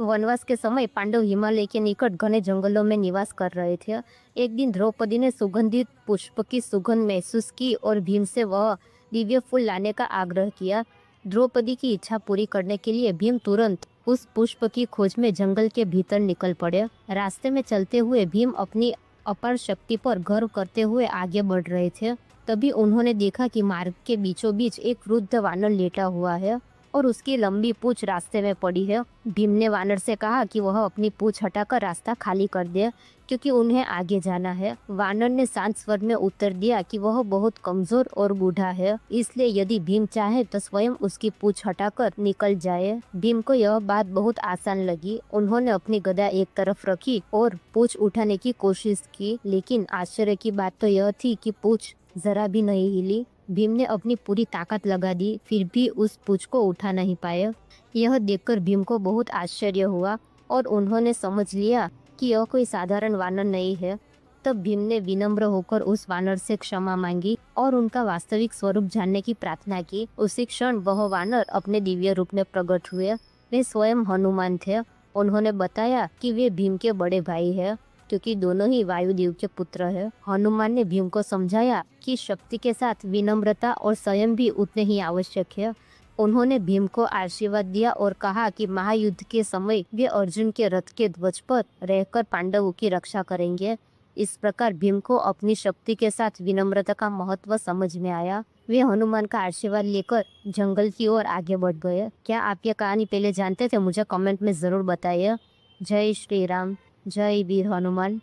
वनवास के समय पांडव हिमालय के निकट घने जंगलों में निवास कर रहे थे। एक दिन द्रौपदी ने सुगंधित पुष्प की सुगंध महसूस की और भीम से वह दिव्य फूल लाने का आग्रह किया। द्रौपदी की इच्छा पूरी करने के लिए भीम तुरंत उस पुष्प की खोज में जंगल के भीतर निकल पड़े। रास्ते में चलते हुए भीम अपनी अपार शक्ति पर गर्व करते हुए आगे बढ़ रहे थे। तभी उन्होंने देखा कि मार्ग के बीचों बीच एक वृद्ध वानर लेटा हुआ है और उसकी लंबी पूंछ रास्ते में पड़ी है। भीम ने वानर से कहा कि वह अपनी पूंछ हटाकर रास्ता खाली कर दे, क्योंकि उन्हें आगे जाना है। वानर ने शांत स्वर में उत्तर दिया कि वह बहुत कमजोर और बूढ़ा है, इसलिए यदि भीम चाहे तो स्वयं उसकी पूंछ हटाकर निकल जाए। भीम को यह बात बहुत आसान लगी। उन्होंने अपनी गदा एक तरफ रखी और पूंछ उठाने की कोशिश की, लेकिन आश्चर्य की बात तो यह थी कि पूंछ जरा भी नहीं हिली। भीम ने अपनी पूरी ताकत लगा दी, फिर भी उस पूंछ को उठा नहीं पाए। यह देखकर भीम को बहुत आश्चर्य हुआ और उन्होंने समझ लिया कि यह कोई साधारण वानर नहीं है। तब भीम ने विनम्र होकर उस वानर से क्षमा मांगी और उनका वास्तविक स्वरूप जानने की प्रार्थना की। उसी क्षण वह वानर अपने दिव्य रूप में प्रकट हुए। वे स्वयं हनुमान थे। उन्होंने बताया कि वे भीम के बड़े भाई हैं, क्योंकि दोनों ही वायुदेव के पुत्र हैं। हनुमान ने भीम को समझाया कि शक्ति के साथ विनम्रता और संयम भी उतने ही आवश्यक है। उन्होंने भीम को आशीर्वाद दिया और कहा कि महायुद्ध के समय वे अर्जुन के रथ के ध्वज पर रहकर पांडवों की रक्षा करेंगे। इस प्रकार भीम को अपनी शक्ति के साथ विनम्रता का महत्व समझ में आया। वे हनुमान का आशीर्वाद लेकर जंगल की ओर आगे बढ़ गए। क्या आप ये कहानी पहले जानते थे? मुझे कमेंट में जरूर बताइए। जय श्री राम, जय वीर हनुमान।